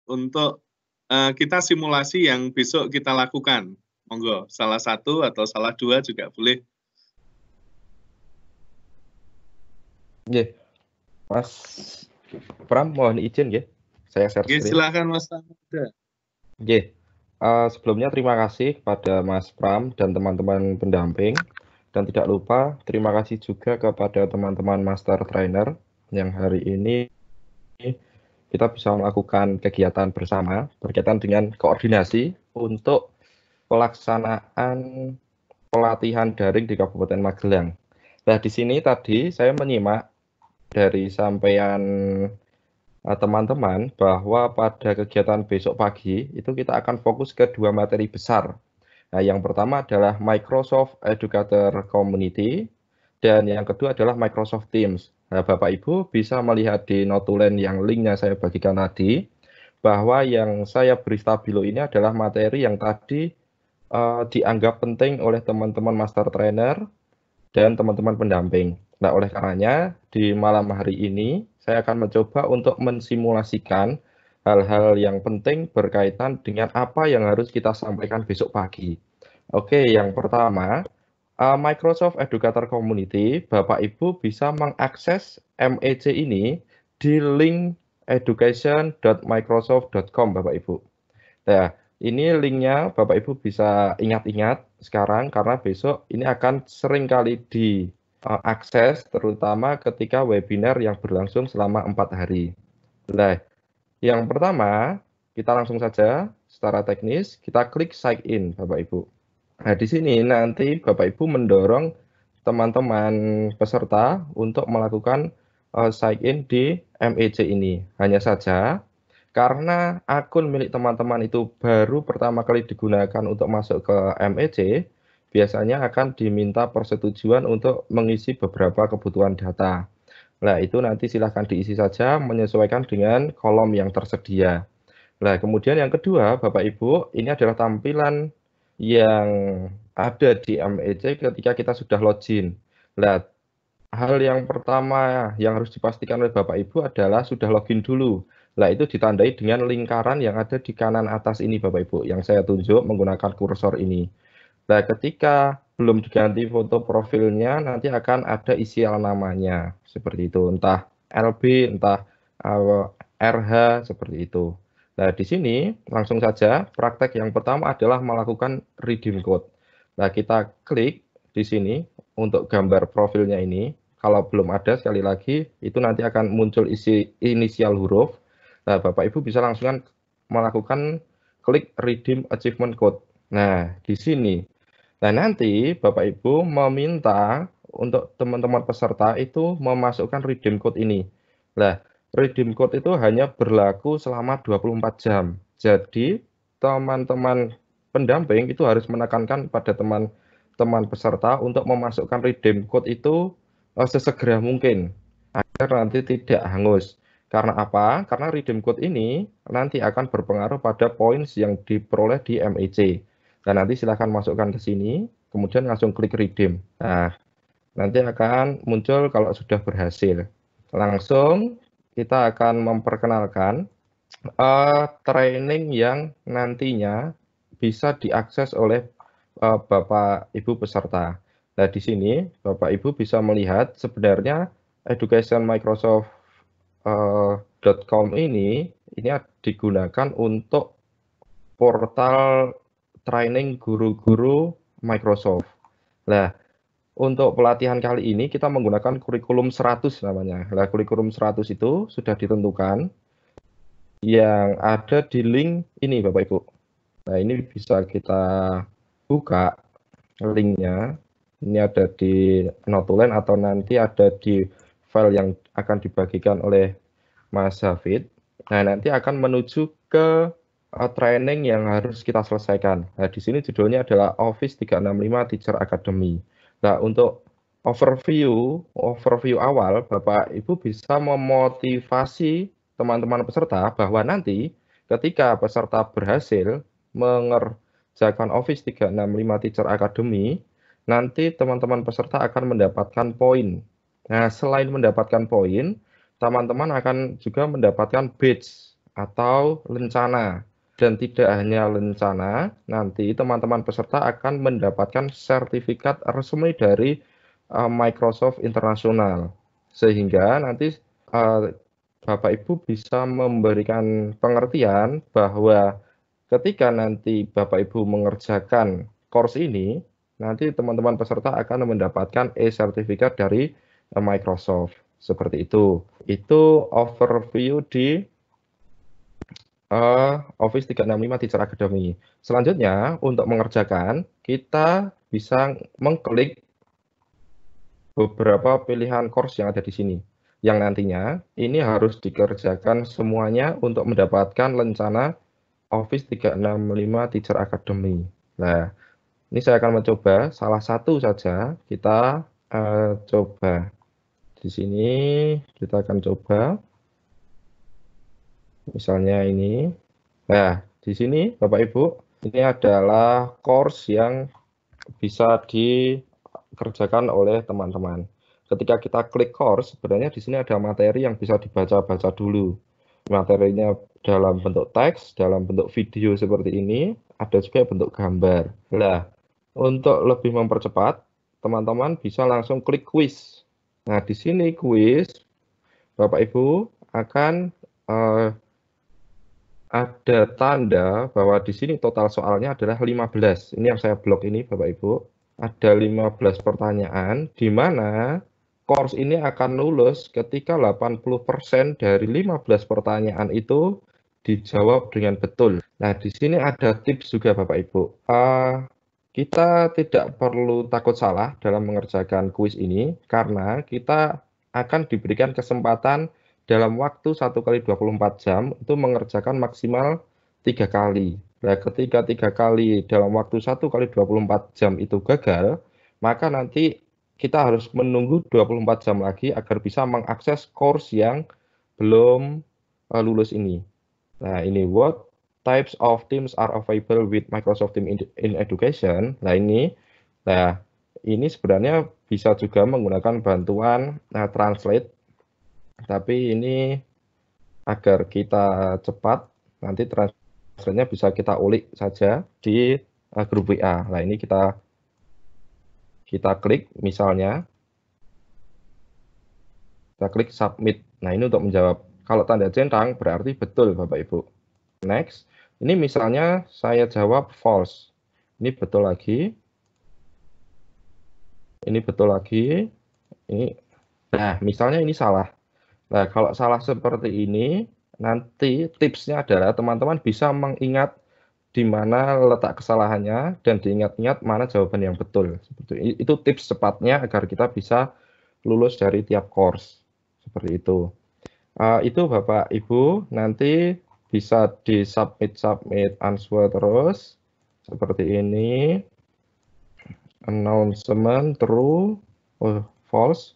untuk kita simulasi yang besok kita lakukan. Monggo, salah satu atau salah dua juga boleh. Nggih, Mas Pram, mohon izin nggih, saya share screen. Silakan Mas Samudra. Nggih, sebelumnya terima kasih kepada Mas Pram dan teman-teman pendamping. Dan tidak lupa terima kasih juga kepada teman-teman Master Trainer yang hari ini kita bisa melakukan kegiatan bersama berkaitan dengan koordinasi untuk pelaksanaan pelatihan daring di Kabupaten Magelang. Nah, di sini tadi saya menyimak dari sampaian teman-teman bahwa pada kegiatan besok pagi itu kita akan fokus ke dua materi besar. Nah, yang pertama adalah Microsoft Educator Community dan yang kedua adalah Microsoft Teams. Nah, Bapak Ibu bisa melihat di notulen yang linknya saya bagikan tadi bahwa yang saya beri stabilo ini adalah materi yang tadi dianggap penting oleh teman-teman Master Trainer dan teman-teman pendamping. Nah, oleh karenanya di malam hari ini saya akan mencoba untuk mensimulasikan hal-hal yang penting berkaitan dengan apa yang harus kita sampaikan besok pagi. Oke, yang pertama, Microsoft Educator Community, Bapak Ibu bisa mengakses MEC ini di link education.microsoft.com, Bapak Ibu. Nah, ini linknya Bapak Ibu bisa ingat-ingat sekarang karena besok ini akan sering kali diakses terutama ketika webinar yang berlangsung selama 4 hari. Nah, yang pertama kita langsung saja secara teknis kita klik sign in Bapak Ibu. Nah, di sini nanti Bapak Ibu mendorong teman-teman peserta untuk melakukan sign in di MEC ini. Hanya saja karena akun milik teman-teman itu baru pertama kali digunakan untuk masuk ke MEC, biasanya akan diminta persetujuan untuk mengisi beberapa kebutuhan data. Nah, itu nanti silahkan diisi saja menyesuaikan dengan kolom yang tersedia. Nah, kemudian yang kedua, Bapak Ibu, ini adalah tampilan yang ada di MEC ketika kita sudah login. Nah, hal yang pertama yang harus dipastikan oleh Bapak Ibu adalah sudah login dulu. Nah, itu ditandai dengan lingkaran yang ada di kanan atas ini Bapak Ibu, yang saya tunjuk menggunakan kursor ini. Nah, ketika belum diganti foto profilnya, nanti akan ada isial namanya, seperti itu. Entah LB, entah RH, seperti itu. Nah, di sini langsung saja praktek yang pertama adalah melakukan redeem code. Nah, kita klik di sini untuk gambar profilnya ini. Kalau belum ada, sekali lagi, itu nanti akan muncul isi inisial huruf. Nah, Bapak Ibu bisa langsung melakukan klik redeem achievement code. Nah, di sini. Nah, nanti Bapak Ibu meminta untuk teman-teman peserta itu memasukkan redeem code ini. Nah, redeem code itu hanya berlaku selama 24 jam. Jadi, teman-teman pendamping itu harus menekankan pada teman-teman peserta untuk memasukkan redeem code itu sesegera mungkin agar nanti tidak hangus. Karena apa? Karena redeem code ini nanti akan berpengaruh pada points yang diperoleh di MEC. Dan nanti silahkan masukkan ke sini, kemudian langsung klik redeem. Nah, nanti akan muncul kalau sudah berhasil. Langsung kita akan memperkenalkan training yang nantinya bisa diakses oleh Bapak Ibu peserta. Nah, di sini Bapak Ibu bisa melihat sebenarnya educationmicrosoft.com ini digunakan untuk portal training guru-guru Microsoft. Nah, untuk pelatihan kali ini kita menggunakan kurikulum 100 namanya. Nah, kurikulum 100 itu sudah ditentukan yang ada di link ini Bapak Ibu. Nah, ini bisa kita buka linknya. Ini ada di notulen atau nanti ada di file yang akan dibagikan oleh Mas Hafid. Nah, nanti akan menuju ke training yang harus kita selesaikan. Nah, di sini judulnya adalah Office 365 Teacher Academy. Nah, untuk overview awal, Bapak Ibu bisa memotivasi teman-teman peserta bahwa nanti ketika peserta berhasil mengerjakan Office 365 Teacher Academy, nanti teman-teman peserta akan mendapatkan poin. Nah, selain mendapatkan poin, teman-teman akan juga mendapatkan badge atau lencana. Dan tidak hanya lencana, nanti teman-teman peserta akan mendapatkan sertifikat resmi dari Microsoft Internasional. Sehingga nanti Bapak Ibu bisa memberikan pengertian bahwa ketika nanti Bapak Ibu mengerjakan course ini, nanti teman-teman peserta akan mendapatkan e-sertifikat dari Microsoft. Seperti itu. Itu overview di Office 365 Teacher Academy. Selanjutnya, untuk mengerjakan, kita bisa mengklik beberapa pilihan course yang ada di sini. Yang nantinya, ini harus dikerjakan semuanya untuk mendapatkan lencana Office 365 Teacher Academy. Nah, ini saya akan mencoba salah satu saja. Kita coba. Di sini kita akan coba. Misalnya ini. Nah, di sini Bapak Ibu, ini adalah course yang bisa dikerjakan oleh teman-teman. Ketika kita klik course, sebenarnya di sini ada materi yang bisa dibaca-baca dulu. Materinya dalam bentuk teks, dalam bentuk video seperti ini, ada juga bentuk gambar. Nah, untuk lebih mempercepat, teman-teman bisa langsung klik quiz. Nah, di sini quiz, Bapak Ibu akan ada tanda bahwa di sini total soalnya adalah 15. Ini yang saya blok ini Bapak Ibu. Ada 15 pertanyaan di mana course ini akan lulus ketika 80% dari 15 pertanyaan itu dijawab dengan betul. Nah, di sini ada tips juga Bapak Ibu. Kita tidak perlu takut salah dalam mengerjakan kuis ini karena kita akan diberikan kesempatan dalam waktu 1 kali 24 jam itu mengerjakan maksimal 3 kali. Nah, ketika 3 kali dalam waktu 1 kali 24 jam itu gagal, maka nanti kita harus menunggu 24 jam lagi agar bisa mengakses course yang belum lulus ini. Nah, ini what types of teams are available with Microsoft Teams in Education. Nah, ini sebenarnya bisa juga menggunakan bantuan Translate. Tapi ini agar kita cepat, nanti translate-nya bisa kita ulik saja di grup WA. Nah, ini kita klik misalnya. Kita klik submit. Nah, ini untuk menjawab. Kalau tanda centang berarti betul Bapak Ibu. Next. Ini misalnya saya jawab false. Ini betul lagi. Ini betul lagi. Nah, misalnya ini salah. Nah, kalau salah seperti ini, nanti tipsnya adalah teman-teman bisa mengingat di mana letak kesalahannya dan diingat-ingat mana jawaban yang betul. Itu tips cepatnya agar kita bisa lulus dari tiap course. Seperti itu. Itu Bapak Ibu nanti bisa di-submit answer terus. Seperti ini. Announcement true, false.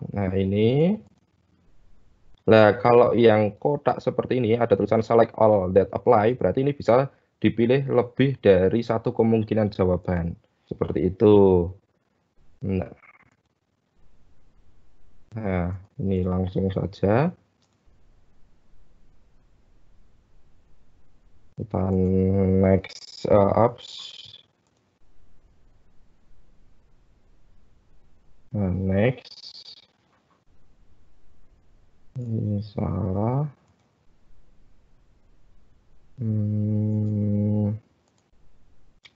Nah, ini. Nah, kalau yang kotak seperti ini ada tulisan select all that apply, berarti ini bisa dipilih lebih dari satu kemungkinan jawaban. Seperti itu. Nah, ini langsung saja. Kita next apps. Nah, next. Ini salah.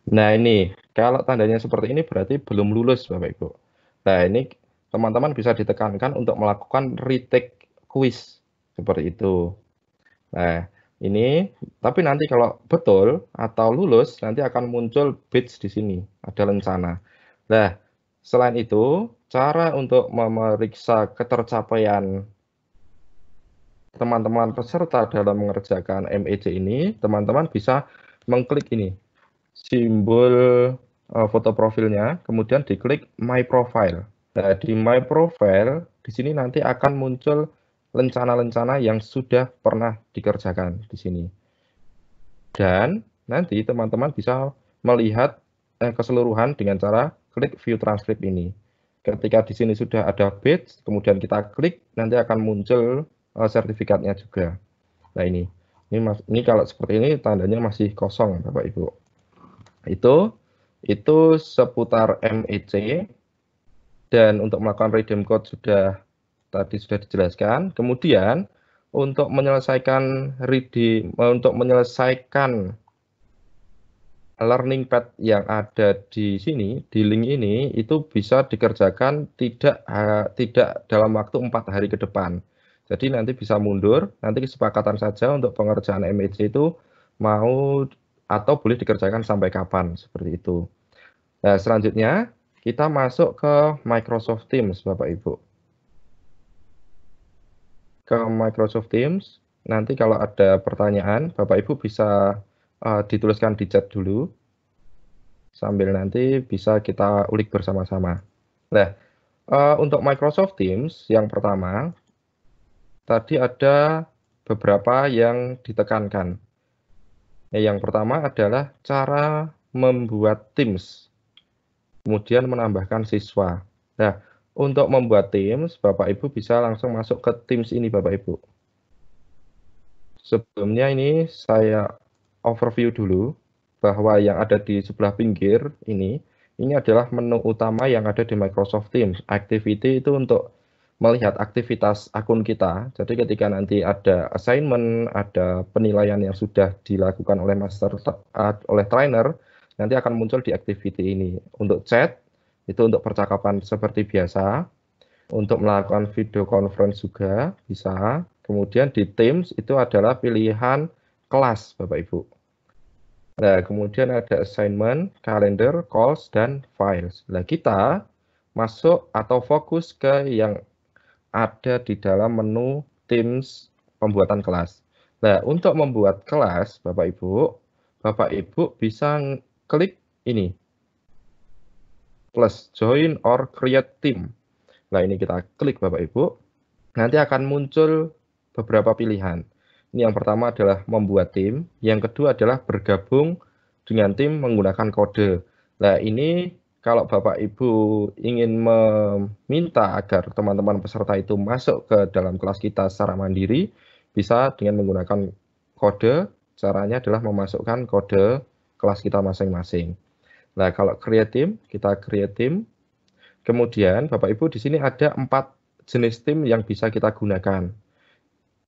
Nah, ini kalau tandanya seperti ini berarti belum lulus Bapak Ibu. Nah, ini teman-teman bisa ditekankan untuk melakukan retake quiz seperti itu. Nah, ini tapi nanti kalau betul atau lulus nanti akan muncul badge di sini, ada lencana. Nah, selain itu, cara untuk memeriksa ketercapaian teman-teman peserta dalam mengerjakan MEJ ini, teman-teman bisa mengklik ini, simbol foto profilnya, kemudian diklik My Profile. Nah, di My Profile, di sini nanti akan muncul lencana-lencana yang sudah pernah dikerjakan di sini. Dan nanti teman-teman bisa melihat keseluruhan dengan cara klik View Transcript ini. Ketika di sini sudah ada badge, kemudian kita klik, nanti akan muncul sertifikatnya juga. Nah ini kalau seperti ini tandanya masih kosong Bapak Ibu. Itu seputar MEC, dan untuk melakukan redeem code tadi sudah dijelaskan. Kemudian untuk menyelesaikan learning pad yang ada di sini, di link ini, itu bisa dikerjakan tidak dalam waktu 4 hari ke depan. Jadi nanti bisa mundur, nanti kesepakatan saja untuk pengerjaan MEC itu mau atau boleh dikerjakan sampai kapan, seperti itu. Nah, selanjutnya kita masuk ke Microsoft Teams, Bapak Ibu. Ke Microsoft Teams, nanti kalau ada pertanyaan, Bapak Ibu bisa dituliskan di chat dulu, sambil nanti bisa kita ulik bersama-sama. Nah, untuk Microsoft Teams, yang pertama, tadi ada beberapa yang ditekankan. Yang pertama adalah cara membuat Teams, kemudian menambahkan siswa. Nah, untuk membuat Teams, Bapak Ibu bisa langsung masuk ke Teams ini, Bapak Ibu. Sebelumnya ini saya overview dulu bahwa yang ada di sebelah pinggir ini adalah menu utama yang ada di Microsoft Teams. Activity itu untuk melihat aktivitas akun kita. Jadi ketika nanti ada assignment, ada penilaian yang sudah dilakukan oleh oleh trainer, nanti akan muncul di activity ini. Untuk chat, itu untuk percakapan seperti biasa. Untuk melakukan video conference juga bisa. Kemudian di Teams itu adalah pilihan kelas, Bapak Ibu. Nah, kemudian ada assignment, calendar, calls, dan files. Nah, kita masuk atau fokus ke yang ada di dalam menu Teams pembuatan kelas. Nah, untuk membuat kelas, Bapak Ibu bisa klik ini, plus join or create team. Nah, ini kita klik Bapak Ibu, nanti akan muncul beberapa pilihan. Ini yang pertama adalah membuat tim, yang kedua adalah bergabung dengan tim menggunakan kode. Nah, ini kalau Bapak Ibu ingin meminta agar teman-teman peserta itu masuk ke dalam kelas kita secara mandiri, bisa dengan menggunakan kode. Caranya adalah memasukkan kode kelas kita masing-masing. Nah, kalau create team, kita create team. Kemudian Bapak Ibu di sini ada 4 jenis tim yang bisa kita gunakan.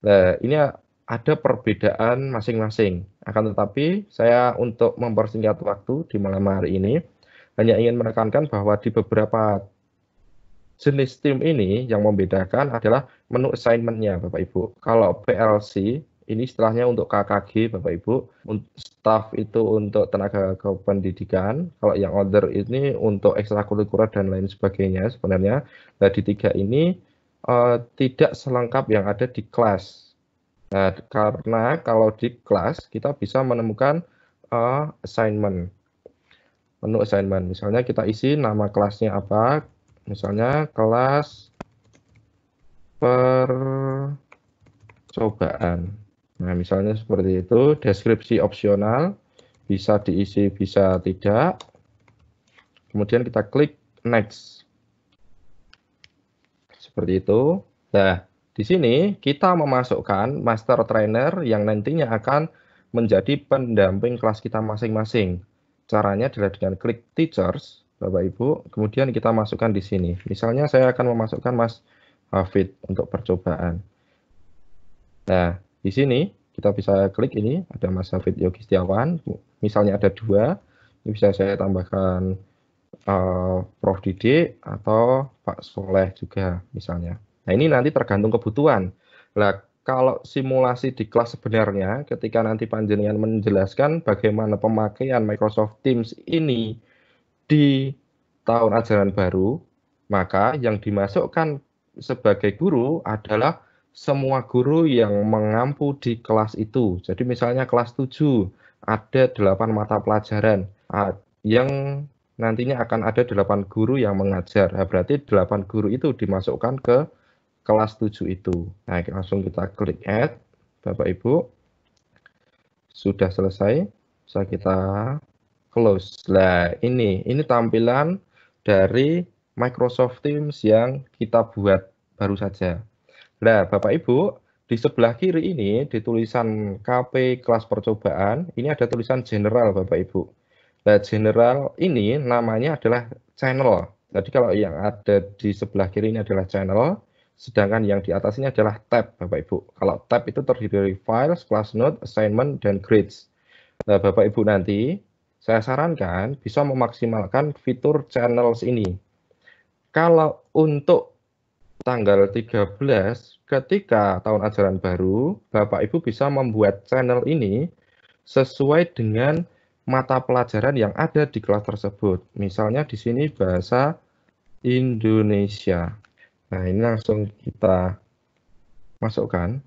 Nah, ini ada perbedaan masing-masing. Akan tetapi saya untuk mempersingkat waktu di malam hari ini hanya ingin menekankan bahwa di beberapa jenis tim ini yang membedakan adalah menu assignment-nya Bapak Ibu. Kalau PLC ini istilahnya untuk KKG Bapak Ibu, staff itu untuk tenaga kependidikan, kalau yang other ini untuk ekstrakurikuler dan lain sebagainya sebenarnya. Nah, di 3 ini tidak selengkap yang ada di kelas. Nah, karena kalau di kelas kita bisa menemukan assignment, menu assignment. Misalnya kita isi nama kelasnya apa, misalnya kelas percobaan. Nah, misalnya seperti itu, deskripsi opsional, bisa diisi, bisa tidak. Kemudian kita klik next. Seperti itu. Nah, di sini kita memasukkan master trainer yang nantinya akan menjadi pendamping kelas kita masing-masing. Caranya adalah dengan klik teachers, Bapak Ibu, kemudian kita masukkan di sini. Misalnya saya akan memasukkan Mas Hafid untuk percobaan. Nah, di sini kita bisa klik ini, ada Mas Hafid Yogi Setiawan, misalnya ada 2, ini bisa saya tambahkan Prof. Didik atau Pak Soleh juga misalnya. Nah, ini nanti tergantung kebutuhan. Nah, kalau simulasi di kelas sebenarnya, ketika nanti panjenengan menjelaskan bagaimana pemakaian Microsoft Teams ini di tahun ajaran baru, maka yang dimasukkan sebagai guru adalah semua guru yang mengampu di kelas itu. Jadi misalnya kelas 7, ada 8 mata pelajaran yang nantinya akan ada 8 guru yang mengajar. Nah, berarti 8 guru itu dimasukkan ke kelas 7 itu. Nah, langsung kita klik add, Bapak Ibu. Sudah selesai, bisa kita close. Nah, ini tampilan dari Microsoft Teams yang kita buat baru saja. Nah, Bapak Ibu, di sebelah kiri ini, di tulisan KP kelas percobaan, ini ada tulisan general Bapak Ibu. Nah, general ini namanya adalah channel. Jadi kalau yang ada di sebelah kiri ini adalah channel, sedangkan yang di atas ini adalah tab Bapak Ibu. Kalau tab itu terdiri dari files, class note, assignment, dan grades. Nah, Bapak Ibu nanti, saya sarankan bisa memaksimalkan fitur channels ini. Kalau untuk tanggal 13, ketika tahun ajaran baru, Bapak Ibu bisa membuat channel ini sesuai dengan mata pelajaran yang ada di kelas tersebut. Misalnya di sini bahasa Indonesia. Nah, ini langsung kita masukkan,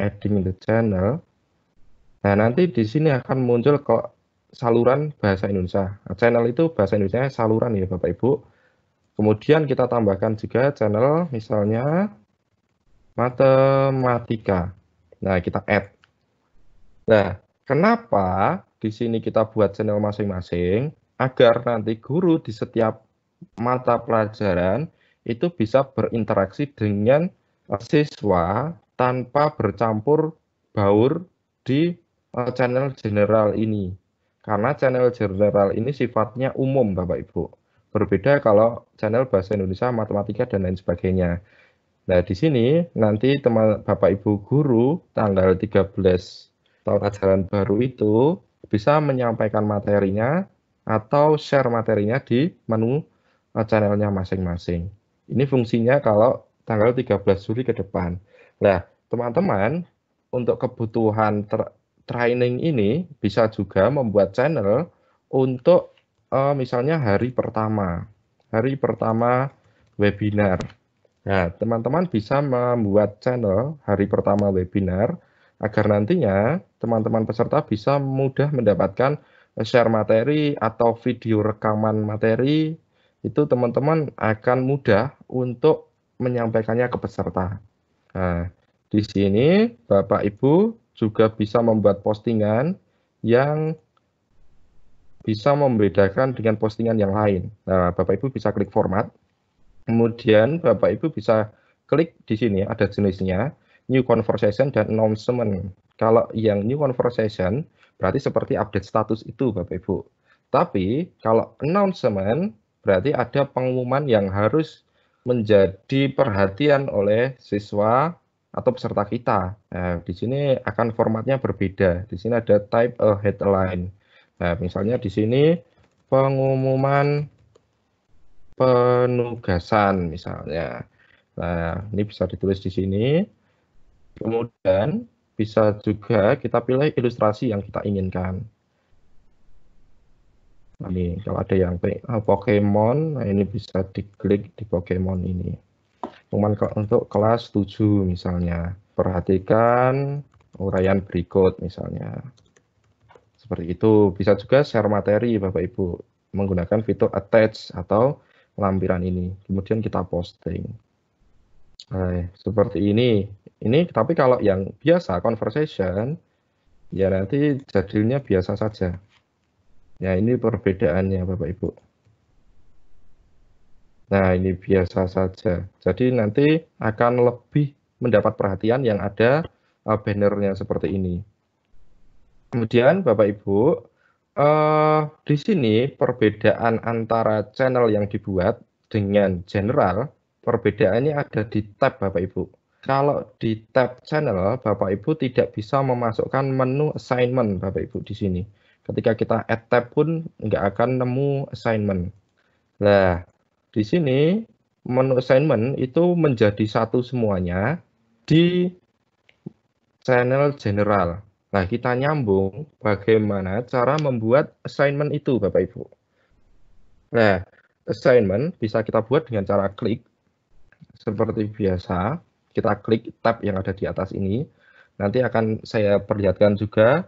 adding the channel. Nah, nanti di sini akan muncul kok saluran bahasa Indonesia. Nah, channel itu bahasa Indonesia saluran ya Bapak Ibu. Kemudian kita tambahkan juga channel misalnya matematika. Nah, kita add. Nah, kenapa di sini kita buat channel masing-masing? Agar nanti guru di setiap mata pelajaran itu bisa berinteraksi dengan siswa tanpa bercampur baur di channel general ini. Karena channel general ini sifatnya umum Bapak Ibu. Berbeda kalau channel bahasa Indonesia, matematika, dan lain sebagainya. Nah, di sini nanti teman Bapak Ibu guru tanggal 13 tahun ajaran baru itu bisa menyampaikan materinya atau share materinya di menu channelnya masing-masing. Ini fungsinya kalau tanggal 13 Juli ke depan. Nah, teman-teman, untuk kebutuhan training ini bisa juga membuat channel untuk misalnya hari pertama webinar. Nah, teman-teman bisa membuat channel hari pertama webinar agar nantinya teman-teman peserta bisa mudah mendapatkan share materi atau video rekaman materi. Itu teman-teman akan mudah untuk menyampaikannya ke peserta. Nah, di sini Bapak Ibu juga bisa membuat postingan yang bisa membedakan dengan postingan yang lain. Nah, Bapak Ibu bisa klik format. Kemudian Bapak Ibu bisa klik di sini ada jenisnya, new conversation dan announcement. Kalau yang new conversation berarti seperti update status itu Bapak Ibu. Tapi kalau announcement berarti ada pengumuman yang harus menjadi perhatian oleh siswa atau peserta kita. Nah, di sini akan formatnya berbeda. Di sini ada type a headline. Nah, misalnya di sini pengumuman penugasan misalnya. Nah, ini bisa ditulis di sini. Kemudian bisa juga kita pilih ilustrasi yang kita inginkan. Ini kalau ada yang Pokemon, nah ini bisa diklik di Pokemon ini. Untuk kelas 7 misalnya. Perhatikan uraian berikut misalnya. Seperti itu. Bisa juga share materi Bapak Ibu menggunakan fitur attach atau lampiran ini. Kemudian kita posting. Nah, seperti ini. Ini tapi kalau yang biasa conversation ya nanti jadinya biasa saja. Ya, ini perbedaannya Bapak Ibu. Nah, ini biasa saja. Jadi nanti akan lebih mendapat perhatian yang ada bannernya seperti ini. Kemudian Bapak Ibu, di sini perbedaan antara channel yang dibuat dengan general, perbedaannya ada di tab Bapak Ibu. Kalau di tab channel, Bapak Ibu tidak bisa memasukkan menu assignment Bapak Ibu di sini. Ketika kita add tab pun nggak akan nemu assignment. Nah, di sini menu assignment itu menjadi satu semuanya di channel general. Nah, kita nyambung bagaimana cara membuat assignment itu, Bapak Ibu. Nah, assignment bisa kita buat dengan cara klik, seperti biasa. Kita klik tab yang ada di atas ini. Nanti akan saya perlihatkan juga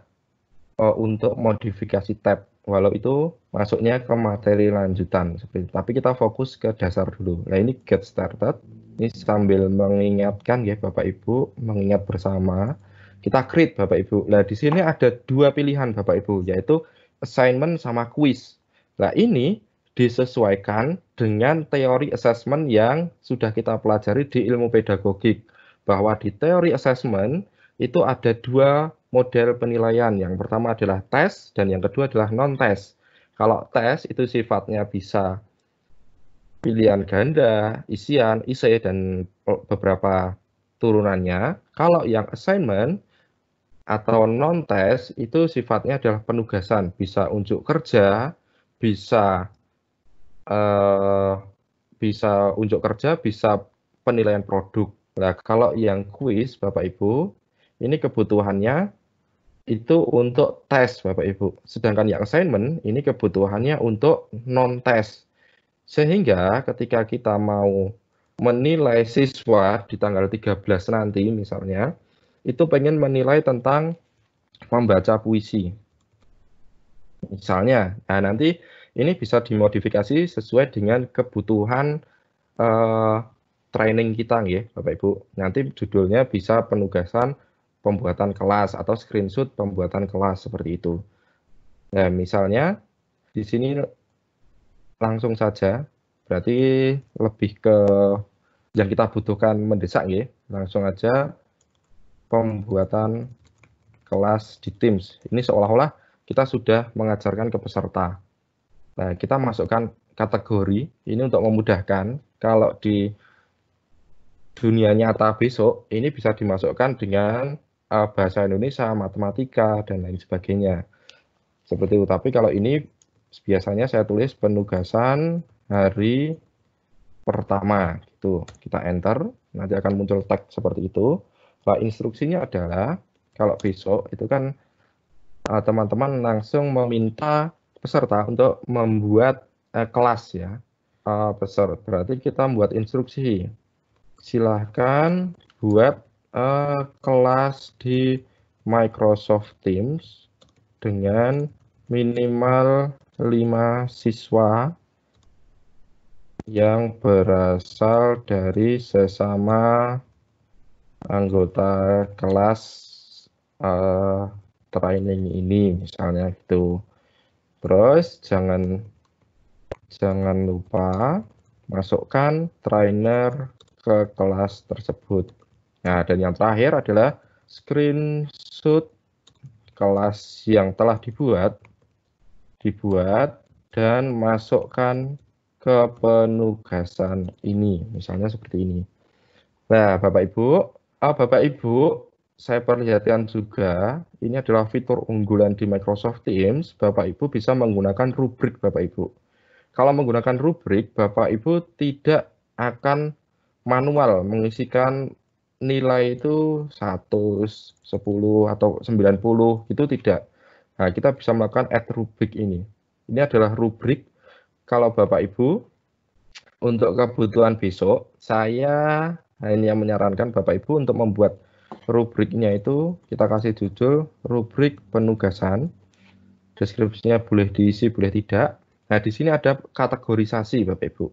untuk modifikasi tab. Walau itu masuknya ke materi lanjutan. Tapi kita fokus ke dasar dulu. Nah, ini get started. Ini sambil mengingatkan ya Bapak Ibu, mengingat bersama. Kita create Bapak Ibu. Nah, di sini ada dua pilihan Bapak Ibu, yaitu assignment sama quiz. Nah, ini disesuaikan dengan teori assessment yang sudah kita pelajari di ilmu pedagogik. bahwa di teori assessment itu ada dua model penilaian. Yang pertama adalah tes dan yang kedua adalah non-tes. Kalau tes itu sifatnya bisa pilihan ganda, isian, IC, dan beberapa turunannya. Kalau yang assignment atau non-tes itu sifatnya adalah penugasan, bisa unjuk kerja, bisa unjuk kerja, bisa penilaian produk. Nah, kalau yang kuis, Bapak Ibu, ini kebutuhannya itu untuk tes, Bapak Ibu. Sedangkan yang assignment, ini kebutuhannya untuk non-tes. Sehingga ketika kita mau menilai siswa di tanggal 13 nanti misalnya, itu pengen menilai tentang membaca puisi. Misalnya, nah nanti ini bisa dimodifikasi sesuai dengan kebutuhan training kita ya, Bapak Ibu. Nanti judulnya bisa penugasan pembuatan kelas atau screenshot pembuatan kelas seperti itu. Nah, misalnya di sini langsung saja, berarti lebih ke yang kita butuhkan mendesak ya. Langsung aja pembuatan kelas di Teams. Ini seolah-olah kita sudah mengajarkan ke peserta. Nah, kita masukkan kategori ini untuk memudahkan. Kalau di dunia nyata besok, ini bisa dimasukkan dengan bahasa Indonesia, matematika, dan lain sebagainya. Seperti itu. Tapi kalau ini biasanya saya tulis penugasan hari pertama. Gitu. Kita enter, nanti akan muncul tag seperti itu. Nah, instruksinya adalah, kalau besok itu kan teman-teman langsung meminta peserta untuk membuat kelas ya. Peserta, berarti kita membuat instruksi. Silahkan buat kelas di Microsoft Teams dengan minimal 5 siswa yang berasal dari sesama anggota kelas training ini misalnya gitu. Terus jangan lupa masukkan trainer ke kelas tersebut. Nah, dan yang terakhir adalah screenshot kelas yang telah dibuat dan masukkan ke penugasan ini, misalnya seperti ini. Nah, Bapak Ibu, saya perlihatkan juga, ini adalah fitur unggulan di Microsoft Teams. Bapak Ibu bisa menggunakan rubrik, Bapak Ibu. Kalau menggunakan rubrik, Bapak Ibu tidak akan manual mengisikan nilai itu 100, 10, atau 90, itu tidak. Nah, kita bisa melakukan add rubrik ini. Ini adalah rubrik. Kalau Bapak Ibu, untuk kebutuhan besok, saya hanya menyarankan Bapak Ibu untuk membuat rubriknya itu, kita kasih judul rubrik penugasan. Deskripsinya boleh diisi, boleh tidak. Nah, di sini ada kategorisasi, Bapak Ibu.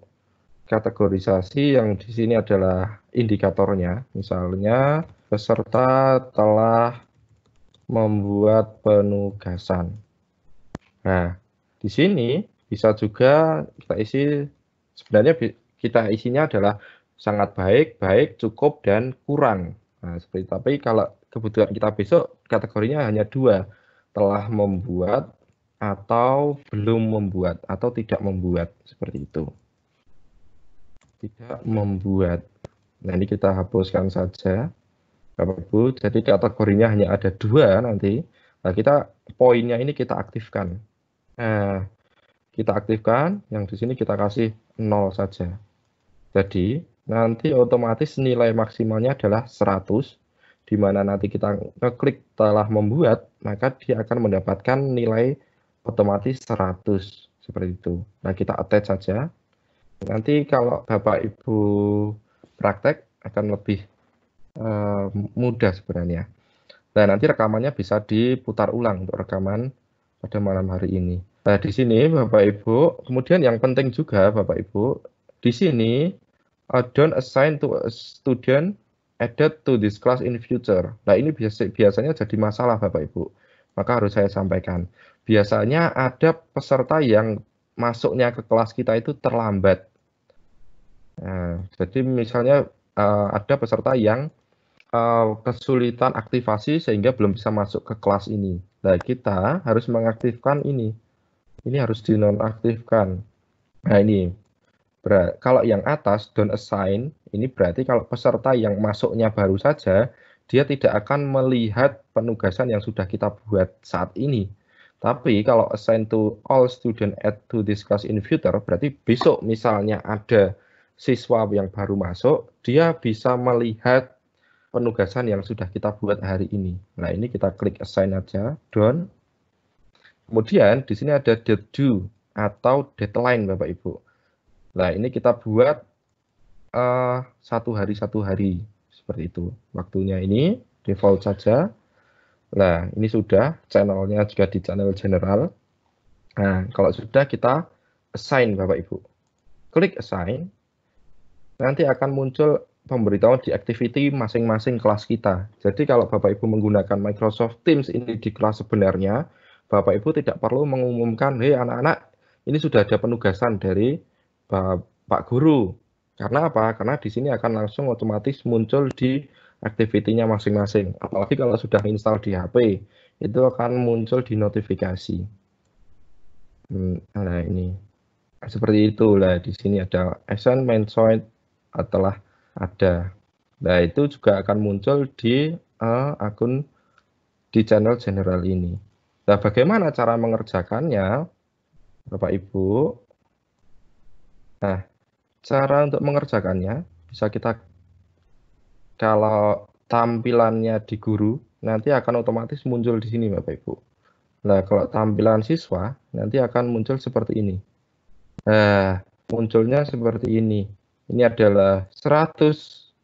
Kategorisasi yang di sini adalah indikatornya. Misalnya, peserta telah membuat penugasan. Nah, di sini bisa juga kita isi, sebenarnya kita isinya adalah sangat baik, baik, cukup, dan kurang. Nah, seperti tapi kalau kebutuhan kita besok kategorinya hanya 2, telah membuat atau belum membuat atau tidak membuat, seperti itu. Tidak membuat. Nah, ini kita hapuskan saja, Bapak Ibu. Jadi kategorinya hanya ada 2 nanti. Nah, kita poinnya ini kita aktifkan. Nah, kita aktifkan, yang di sini kita kasih 0 saja. Jadi, nanti otomatis nilai maksimalnya adalah 100, di mana nanti kita ngeklik telah membuat, maka dia akan mendapatkan nilai otomatis 100, seperti itu. Nah, kita attach saja. Nanti kalau Bapak Ibu praktek akan lebih mudah sebenarnya. Nah, nanti rekamannya bisa diputar ulang untuk rekaman pada malam hari ini. Nah, di sini Bapak Ibu, kemudian yang penting juga Bapak Ibu, di sini don't assign to a student added to this class in future. Nah, ini biasanya jadi masalah Bapak Ibu. Maka harus saya sampaikan. Biasanya ada peserta yang masuknya ke kelas kita itu terlambat. Nah, jadi misalnya ada peserta yang kesulitan aktivasi sehingga belum bisa masuk ke kelas ini. Nah, kita harus mengaktifkan ini. Ini harus dinonaktifkan. Nah, ini. Kalau yang atas, don't assign, ini berarti kalau peserta yang masuknya baru saja, dia tidak akan melihat penugasan yang sudah kita buat saat ini. Tapi kalau assign to all student add to this class in future, berarti besok misalnya ada siswa yang baru masuk, dia bisa melihat penugasan yang sudah kita buat hari ini. Nah, ini kita klik assign aja, done. Kemudian di sini ada the due atau deadline Bapak Ibu. Nah, ini kita buat satu hari seperti itu. Waktunya ini default saja. Nah, ini sudah channelnya juga di channel general. Nah, kalau sudah kita assign Bapak Ibu. Klik assign. Nanti akan muncul pemberitahuan di activity masing-masing kelas kita. Jadi kalau Bapak Ibu menggunakan Microsoft Teams ini di kelas sebenarnya, Bapak Ibu tidak perlu mengumumkan, "Hei anak-anak, ini sudah ada penugasan dari Pak Guru." Karena apa? Karena di sini akan langsung otomatis muncul di activity-nya masing-masing. Apalagi kalau sudah install di HP, itu akan muncul di notifikasi. Nah, ini seperti itulah. Di sini ada assign mention telah ada. Nah, itu juga akan muncul di akun di channel general ini. Nah, bagaimana cara mengerjakannya, Bapak Ibu? Nah, cara untuk mengerjakannya bisa kita, kalau tampilannya di guru, nanti akan otomatis muncul di sini Bapak Ibu. Nah, kalau tampilan siswa, nanti akan muncul seperti ini. Nah, munculnya seperti ini. Ini adalah 100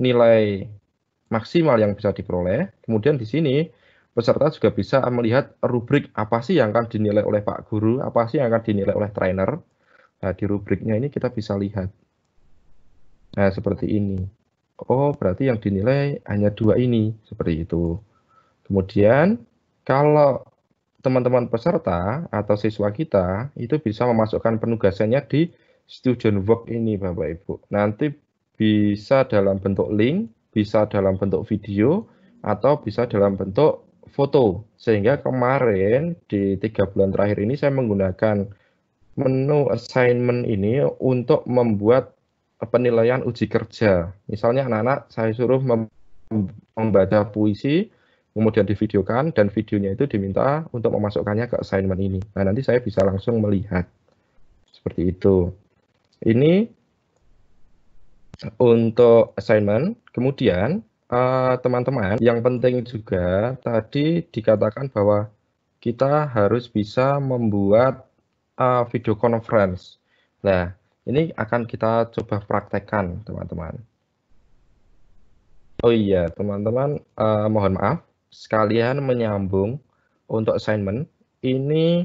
nilai maksimal yang bisa diperoleh. Kemudian di sini peserta juga bisa melihat rubrik apa sih yang akan dinilai oleh Pak Guru, apa sih yang akan dinilai oleh trainer. Nah, di rubriknya ini kita bisa lihat. Nah, seperti ini. Oh, berarti yang dinilai hanya 2 ini, seperti itu. Kemudian, kalau teman-teman peserta atau siswa kita, itu bisa memasukkan penugasannya di student work ini, Bapak Ibu. Nanti bisa dalam bentuk link, bisa dalam bentuk video, atau bisa dalam bentuk foto. Sehingga kemarin, di 3 bulan terakhir ini, saya menggunakan menu assignment ini untuk membuat penilaian uji kerja. Misalnya anak-anak saya suruh membaca puisi, kemudian divideokan, dan videonya itu diminta untuk memasukkannya ke assignment ini. Nah, nanti saya bisa langsung melihat. Seperti itu. Ini untuk assignment. Kemudian, teman-teman, yang penting juga tadi dikatakan bahwa kita harus bisa membuat video conference. Nah, ini akan kita coba praktekkan, teman-teman. Oh iya, teman-teman, mohon maaf, sekalian menyambung untuk assignment. Ini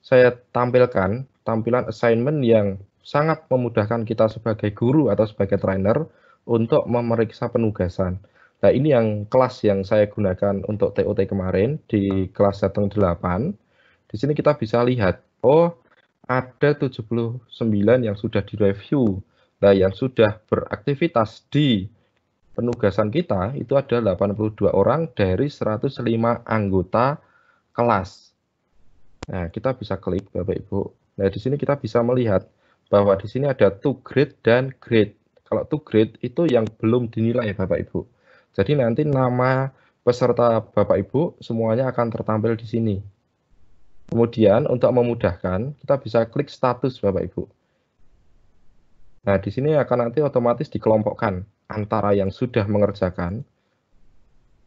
saya tampilkan tampilan assignment yang sangat memudahkan kita sebagai guru atau sebagai trainer untuk memeriksa penugasan. Nah, ini yang kelas yang saya gunakan untuk TOT kemarin di kelas Jateng 8. Di sini kita bisa lihat, oh, ada 79 yang sudah direview. Nah, yang sudah beraktivitas di penugasan kita itu ada 82 orang dari 105 anggota kelas. Nah, kita bisa klik Bapak Ibu. Nah, di sini kita bisa melihat bahwa di sini ada to grade dan grade. Kalau to grade itu yang belum dinilai Bapak Ibu. Jadi nanti nama peserta Bapak Ibu semuanya akan tertampil di sini. Kemudian untuk memudahkan, kita bisa klik status Bapak Ibu. Nah, di sini akan nanti otomatis dikelompokkan antara yang sudah mengerjakan,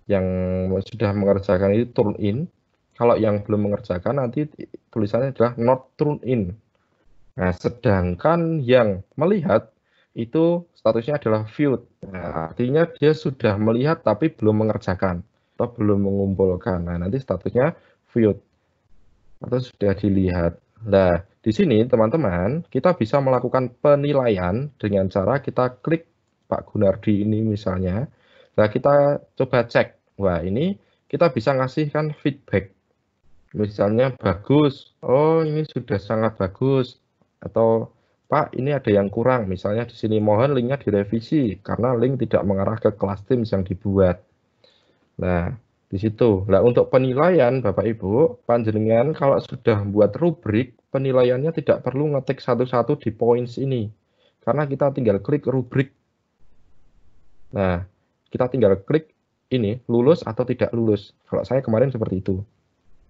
itu turn in. Kalau yang belum mengerjakan nanti tulisannya adalah not turn in. Nah, sedangkan yang melihat itu statusnya adalah viewed. Nah, artinya dia sudah melihat tapi belum mengerjakan atau belum mengumpulkan. Nah, nanti statusnya viewed atau sudah dilihat. Nah, di sini teman-teman, kita bisa melakukan penilaian dengan cara kita klik Pak Gunardi ini misalnya. Nah, kita coba cek. Wah, ini kita bisa ngasihkan feedback. Misalnya bagus, oh ini sudah sangat bagus. Atau Pak, ini ada yang kurang, misalnya di sini mohon linknya direvisi karena link tidak mengarah ke kelas Teams yang dibuat. Nah, di situ. Nah, untuk penilaian Bapak Ibu, panjenengan kalau sudah buat rubrik, penilaiannya tidak perlu ngetik satu-satu di points ini. Karena kita tinggal klik rubrik. Nah, kita tinggal klik ini, lulus atau tidak lulus. Kalau saya kemarin seperti itu.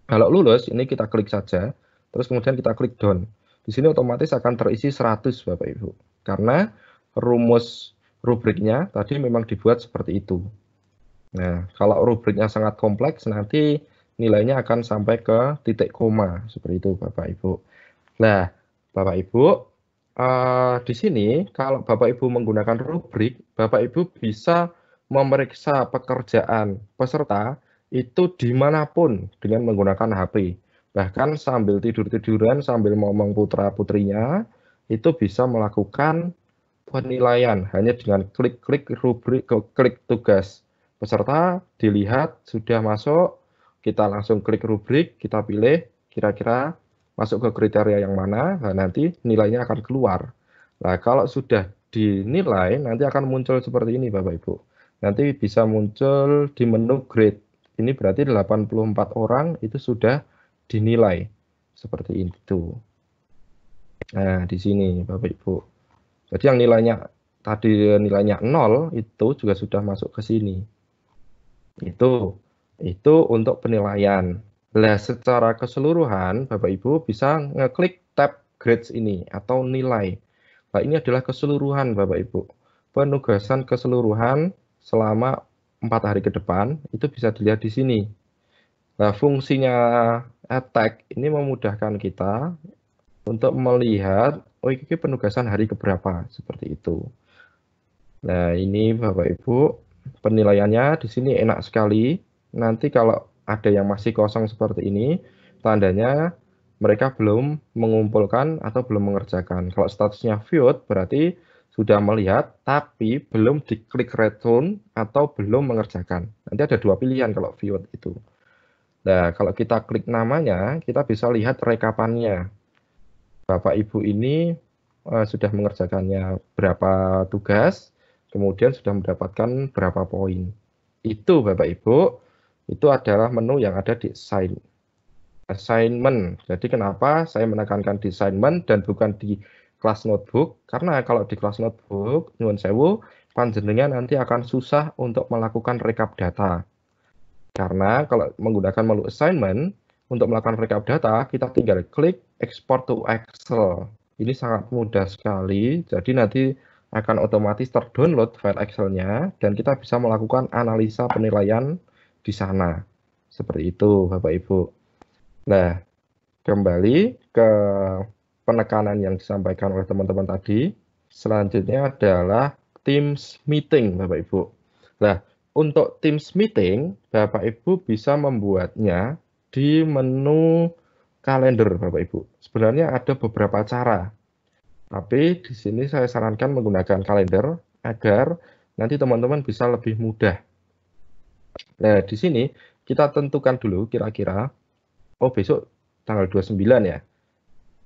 Kalau lulus, ini kita klik saja, terus kemudian kita klik done. Di sini otomatis akan terisi 100 Bapak Ibu. Karena rumus rubriknya tadi memang dibuat seperti itu. Nah, kalau rubriknya sangat kompleks, nanti nilainya akan sampai ke titik koma, seperti itu Bapak Ibu. Nah, Bapak Ibu, di sini kalau Bapak Ibu menggunakan rubrik, Bapak Ibu bisa memeriksa pekerjaan peserta itu dimanapun dengan menggunakan HP. Bahkan sambil tidur-tiduran, sambil ngomong putra-putrinya, itu bisa melakukan penilaian hanya dengan klik-klik rubrik, klik tugas peserta, dilihat sudah masuk, kita langsung klik rubrik, kita pilih kira-kira masuk ke kriteria yang mana, nah nanti nilainya akan keluar. Nah, kalau sudah dinilai, nanti akan muncul seperti ini Bapak Ibu. Nanti bisa muncul di menu grade. Ini berarti 84 orang itu sudah dinilai. Seperti itu. Nah, di sini Bapak Ibu. Jadi yang nilainya tadi nilainya 0 itu juga sudah masuk ke sini. Itu untuk penilaian. Nah, secara keseluruhan Bapak Ibu bisa ngeklik tab grades ini atau nilai. Nah, ini adalah keseluruhan Bapak Ibu. Penugasan keseluruhan selama 4 hari ke depan itu bisa dilihat di sini. Nah, fungsinya attack ini memudahkan kita untuk melihat oh ini penugasan hari keberapa seperti itu. Nah, ini Bapak Ibu penilaiannya di sini enak sekali. Nanti kalau ada yang masih kosong seperti ini, tandanya mereka belum mengumpulkan atau belum mengerjakan. Kalau statusnya viewed berarti sudah melihat tapi belum diklik return atau belum mengerjakan. Nanti ada dua pilihan kalau viewed itu. Nah, kalau kita klik namanya, kita bisa lihat rekapannya. Bapak Ibu ini sudah mengerjakannya berapa tugas, kemudian sudah mendapatkan berapa poin. Itu Bapak Ibu, itu adalah menu yang ada di assignment. Jadi kenapa saya menekankan di assignment dan bukan di kelas notebook? Karena kalau di kelas notebook, nyuwun sewu, panjenengan nanti akan susah untuk melakukan rekap data. Karena kalau menggunakan menu assignment, untuk melakukan rekap data, kita tinggal klik export to Excel. Ini sangat mudah sekali, jadi nanti akan otomatis terdownload file Excel-nya, dan kita bisa melakukan analisa penilaian di sana. Seperti itu, Bapak Ibu. Nah, kembali ke penekanan yang disampaikan oleh teman-teman tadi. Selanjutnya adalah Teams Meeting, Bapak Ibu. Nah, untuk Teams Meeting, Bapak Ibu bisa membuatnya di menu kalender, Bapak Ibu. Sebenarnya ada beberapa cara, tapi di sini saya sarankan menggunakan kalender agar nanti teman-teman bisa lebih mudah. Nah, di sini kita tentukan dulu kira-kira, oh besok tanggal 29 ya.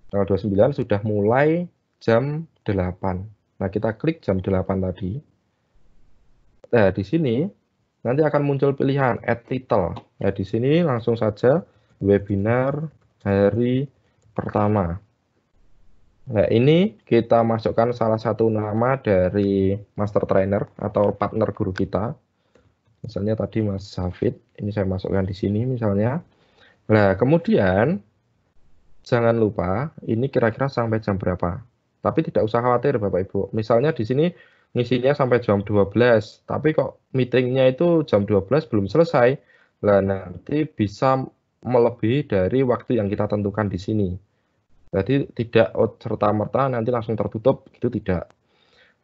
Tanggal 29 sudah mulai jam 8. Nah, kita klik jam 8 tadi. Nah, di sini nanti akan muncul pilihan add title. Nah, di sini langsung saja webinar hari pertama. Nah, ini kita masukkan salah satu nama dari master trainer atau partner guru kita. Misalnya tadi Mas Hafid, ini saya masukkan di sini misalnya. Nah, kemudian jangan lupa ini kira-kira sampai jam berapa. Tapi tidak usah khawatir Bapak Ibu. Misalnya di sini ngisinya sampai jam 12, tapi kok meetingnya itu jam 12 belum selesai. Nah, nanti bisa melebihi dari waktu yang kita tentukan di sini. Jadi tidak serta-merta nanti langsung tertutup, itu tidak.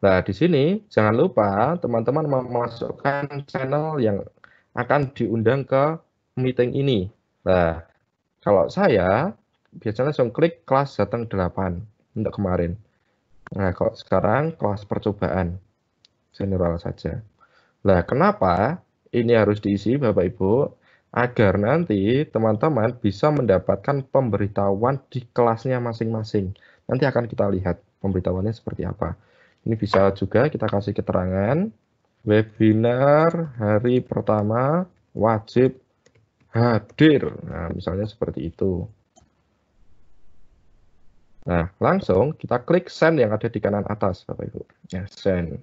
Nah, di sini jangan lupa teman-teman memasukkan channel yang akan diundang ke meeting ini. Nah, kalau saya biasanya langsung klik kelas Jateng 8 untuk kemarin. Nah, kalau sekarang kelas percobaan general saja. Nah, kenapa ini harus diisi Bapak Ibu? Agar nanti teman-teman bisa mendapatkan pemberitahuan di kelasnya masing-masing. Nanti akan kita lihat pemberitahuannya seperti apa. Ini bisa juga kita kasih keterangan, webinar hari pertama wajib hadir. Nah, misalnya seperti itu. Nah, langsung kita klik send yang ada di kanan atas, Bapak Ibu. Ya, send.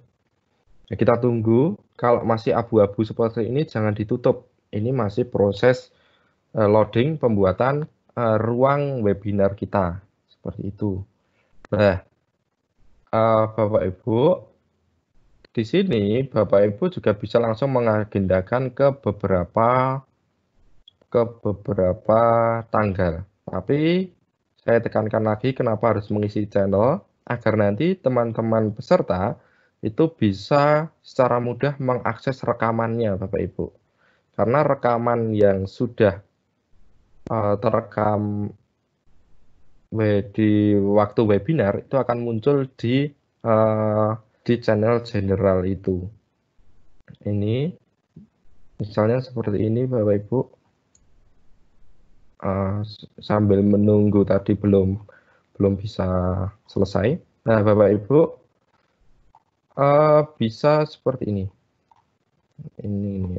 Nah, kita tunggu, kalau masih abu-abu seperti ini jangan ditutup. Ini masih proses loading pembuatan ruang webinar kita. Seperti itu. Nah, Bapak Ibu, di sini Bapak Ibu juga bisa langsung mengagendakan ke beberapa tanggal. Tapi saya tekankan lagi kenapa harus mengisi channel, agar nanti teman-teman peserta itu bisa secara mudah mengakses rekamannya Bapak Ibu. Karena rekaman yang sudah terekam di waktu webinar itu akan muncul di channel general itu. Ini misalnya seperti ini Bapak Ibu. Sambil menunggu tadi belum bisa selesai. Nah, Bapak Ibu bisa seperti ini. Ini.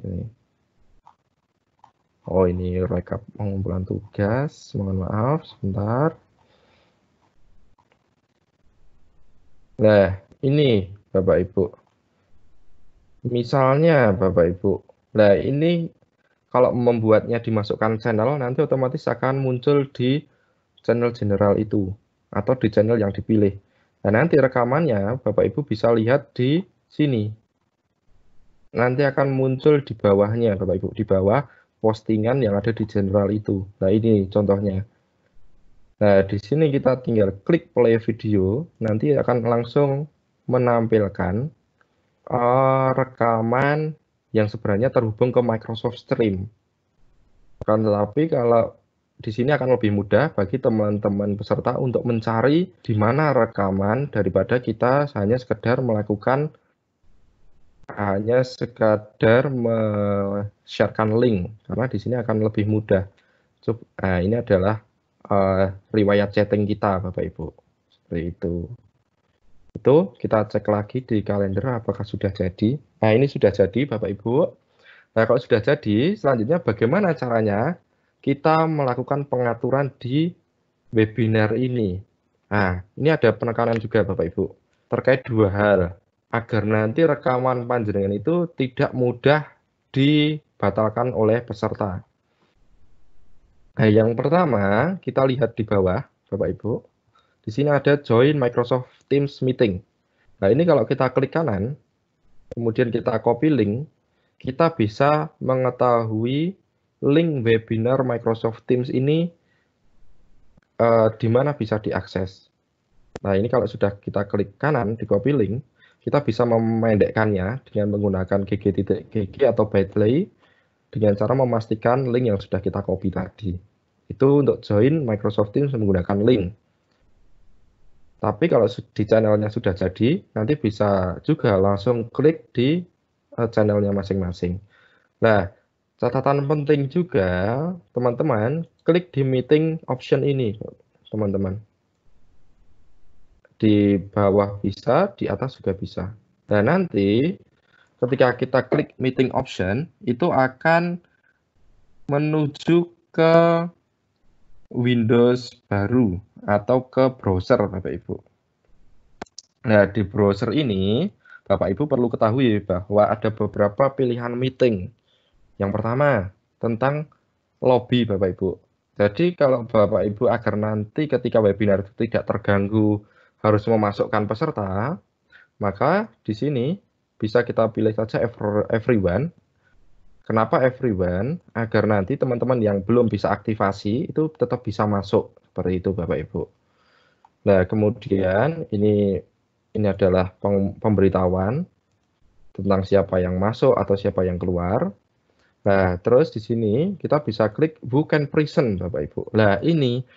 Oh, ini rekap pengumpulan tugas. Mohon maaf, sebentar. Nah, ini Bapak Ibu. Misalnya Bapak Ibu. Nah, ini kalau membuatnya dimasukkan channel, nanti otomatis akan muncul di channel general itu, atau di channel yang dipilih. Nah, nanti rekamannya Bapak Ibu bisa lihat di sini. Nanti akan muncul di bawahnya Bapak Ibu, di bawah postingan yang ada di general itu. Nah, ini contohnya. Nah, di sini kita tinggal klik play video, nanti akan langsung menampilkan rekaman yang sebenarnya terhubung ke Microsoft Stream. Tetapi kalau di sini akan lebih mudah bagi teman-teman peserta untuk mencari di mana rekaman daripada kita hanya sekedar me-sharekan link, karena di sini akan lebih mudah. Nah, ini adalah riwayat chatting kita Bapak Ibu. Seperti itu. Itu kita cek lagi di kalender apakah sudah jadi. Nah, ini sudah jadi Bapak Ibu. Nah, kalau sudah jadi, selanjutnya bagaimana caranya kita melakukan pengaturan di webinar ini. Nah, ini ada penekanan juga Bapak Ibu, terkait dua hal, agar nanti rekaman panjenengan itu tidak mudah dibatalkan oleh peserta. Nah, yang pertama, kita lihat di bawah, Bapak Ibu. Di sini ada join Microsoft Teams Meeting. Nah, ini kalau kita klik kanan, kemudian kita copy link, kita bisa mengetahui link webinar Microsoft Teams ini di mana bisa diakses. Nah, ini kalau sudah kita klik kanan di copy link, kita bisa memendekkannya dengan menggunakan gg.gg atau bytely dengan cara memastikan link yang sudah kita copy tadi. Itu untuk join Microsoft Teams menggunakan link. Tapi kalau di channelnya sudah jadi, nanti bisa juga langsung klik di channelnya masing-masing. Nah, catatan penting juga, teman-teman, klik di meeting option ini, teman-teman. Di bawah bisa, di atas juga bisa. Dan nanti ketika kita klik meeting option, itu akan menuju ke Windows baru atau ke browser Bapak Ibu. Nah, di browser ini Bapak Ibu perlu ketahui bahwa ada beberapa pilihan meeting. Yang pertama, tentang lobby Bapak Ibu. Jadi kalau Bapak Ibu agar nanti ketika webinar itu tidak terganggu harus memasukkan peserta, maka di sini bisa kita pilih saja everyone. Kenapa everyone? Agar nanti teman-teman yang belum bisa aktivasi itu tetap bisa masuk, seperti itu Bapak Ibu. Nah, kemudian ini adalah pemberitahuan tentang siapa yang masuk atau siapa yang keluar. Nah, terus di sini kita bisa klik who can present Bapak Ibu. Nah, ini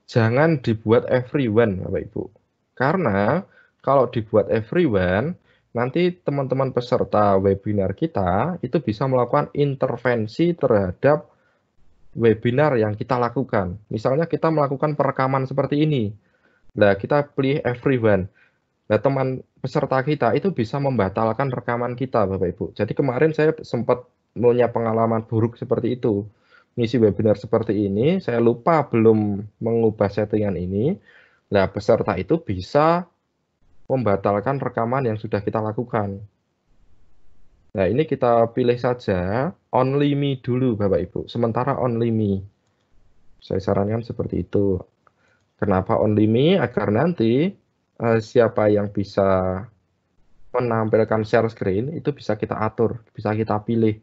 jangan dibuat everyone Bapak Ibu. Karena kalau dibuat everyone, nanti teman-teman peserta webinar kita itu bisa melakukan intervensi terhadap webinar yang kita lakukan. Misalnya kita melakukan perekaman seperti ini. Nah, kita pilih everyone. Nah, teman peserta kita itu bisa membatalkan rekaman kita, Bapak Ibu. Jadi kemarin saya sempat punya pengalaman buruk seperti itu. Ngisi webinar seperti ini, saya lupa belum mengubah settingan ini. Nah, peserta itu bisa membatalkan rekaman yang sudah kita lakukan. Nah, ini kita pilih saja only me dulu, Bapak Ibu. Sementara only me. Saya sarankan seperti itu. Kenapa only me? Agar nanti siapa yang bisa menampilkan share screen itu bisa kita atur, bisa kita pilih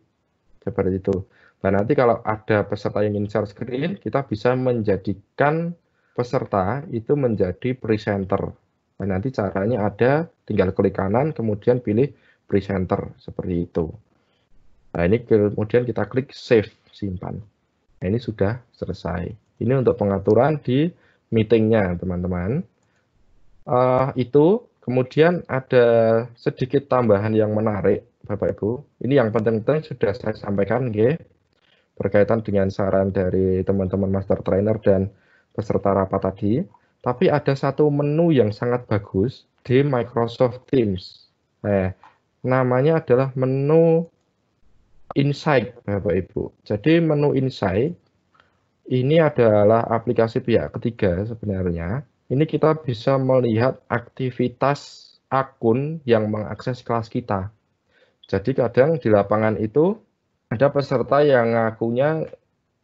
seperti itu. Nah, nanti kalau ada peserta yang ingin share screen, kita bisa menjadikan peserta itu menjadi presenter. Nah, nanti caranya ada, tinggal klik kanan, kemudian pilih presenter seperti itu. Nah, ini kemudian kita klik save, simpan. Nah, ini sudah selesai. Ini untuk pengaturan di meetingnya, teman-teman. Itu kemudian ada sedikit tambahan yang menarik, Bapak Ibu. Ini yang penting-penting sudah saya sampaikan, berkaitan dengan saran dari teman-teman master trainer dan peserta rapat tadi. Tapi ada satu menu yang sangat bagus di Microsoft Teams. Namanya adalah menu Insight, Bapak Ibu. Jadi menu Insight ini adalah aplikasi pihak ketiga sebenarnya. Ini kita bisa melihat aktivitas akun yang mengakses kelas kita. Jadi kadang di lapangan itu ada peserta yang ngakunya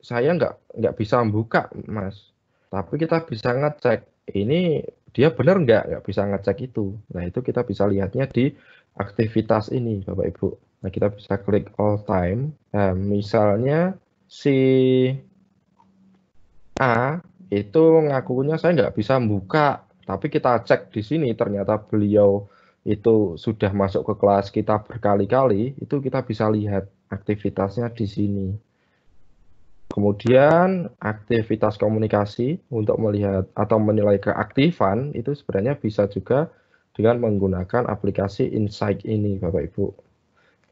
saya nggak bisa membuka, Mas. Tapi kita bisa ngecek ini dia benar nggak bisa ngecek itu. Nah, itu kita bisa lihatnya di aktivitas ini, Bapak Ibu. Nah, kita bisa klik all time. Nah, misalnya si A itu ngakunya saya nggak bisa membuka, tapi kita cek di sini ternyata beliau itu sudah masuk ke kelas kita berkali-kali, itu kita bisa lihat aktivitasnya di sini. Kemudian aktivitas komunikasi untuk melihat atau menilai keaktifan itu sebenarnya bisa juga dengan menggunakan aplikasi Insight ini, Bapak Ibu.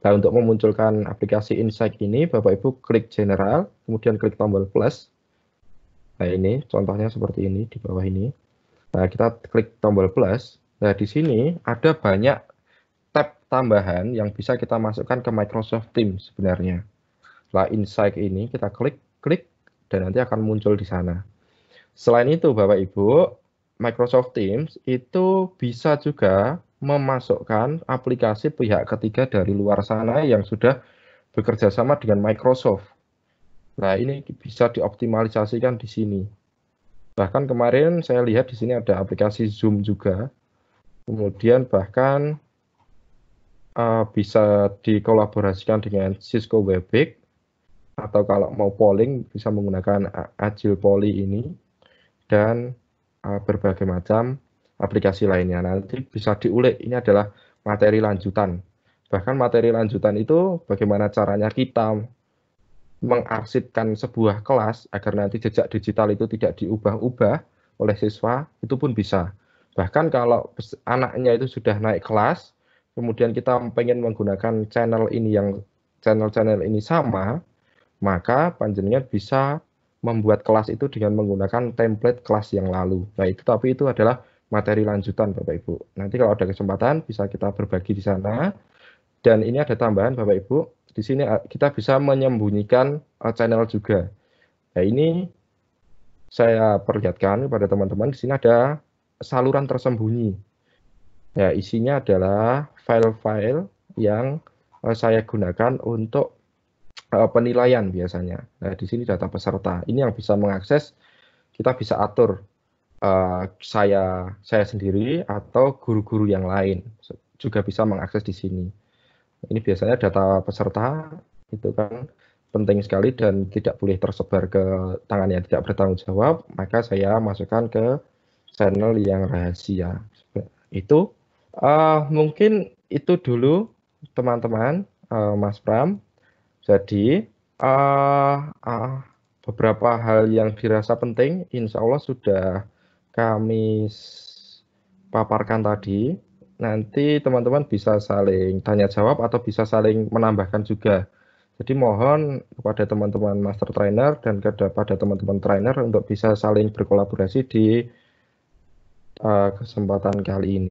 Nah, untuk memunculkan aplikasi Insight ini, Bapak Ibu klik General, kemudian klik tombol plus. Nah, ini contohnya seperti ini di bawah ini. Nah, kita klik tombol plus. Nah, di sini ada banyak tab tambahan yang bisa kita masukkan ke Microsoft Teams sebenarnya. Setelah Insight ini kita klik dan nanti akan muncul di sana. Selain itu, Bapak Ibu, Microsoft Teams itu bisa juga memasukkan aplikasi pihak ketiga dari luar sana yang sudah bekerja sama dengan Microsoft. Nah, ini bisa dioptimalisasikan di sini. Bahkan kemarin saya lihat di sini ada aplikasi Zoom juga. Kemudian bahkan bisa dikolaborasikan dengan Cisco Webex, atau kalau mau polling bisa menggunakan Agile Poly ini, dan berbagai macam aplikasi lainnya. Nanti bisa diulik, ini adalah materi lanjutan. Bahkan materi lanjutan itu bagaimana caranya kita mengarsipkan sebuah kelas agar nanti jejak digital itu tidak diubah-ubah oleh siswa, itu pun bisa. Bahkan kalau anaknya itu sudah naik kelas, kemudian kita pengen menggunakan channel ini yang channel-channel ini sama, maka panjenengan bisa membuat kelas itu dengan menggunakan template kelas yang lalu. Nah, itu tapi itu adalah materi lanjutan, Bapak Ibu. Nanti kalau ada kesempatan bisa kita berbagi di sana. Dan ini ada tambahan, Bapak Ibu. Di sini kita bisa menyembunyikan channel juga. Nah, ini saya perlihatkan kepada teman-teman. Di sini ada saluran tersembunyi. Ya, isinya adalah file-file yang saya gunakan untuk penilaian biasanya. Nah, di sini data peserta. Ini yang bisa mengakses, kita bisa atur saya sendiri atau guru-guru yang lain juga bisa mengakses di sini. Ini biasanya data peserta itu kan penting sekali dan tidak boleh tersebar ke tangan yang tidak bertanggung jawab, maka saya masukkan ke channel yang rahasia. Itu mungkin itu dulu teman-teman, Mas Pram. Jadi beberapa hal yang dirasa penting insya Allah sudah kami paparkan tadi. Nanti teman-teman bisa saling tanya jawab atau bisa saling menambahkan juga. Jadi mohon kepada teman-teman master trainer dan kepada teman-teman trainer untuk bisa saling berkolaborasi di kesempatan kali ini.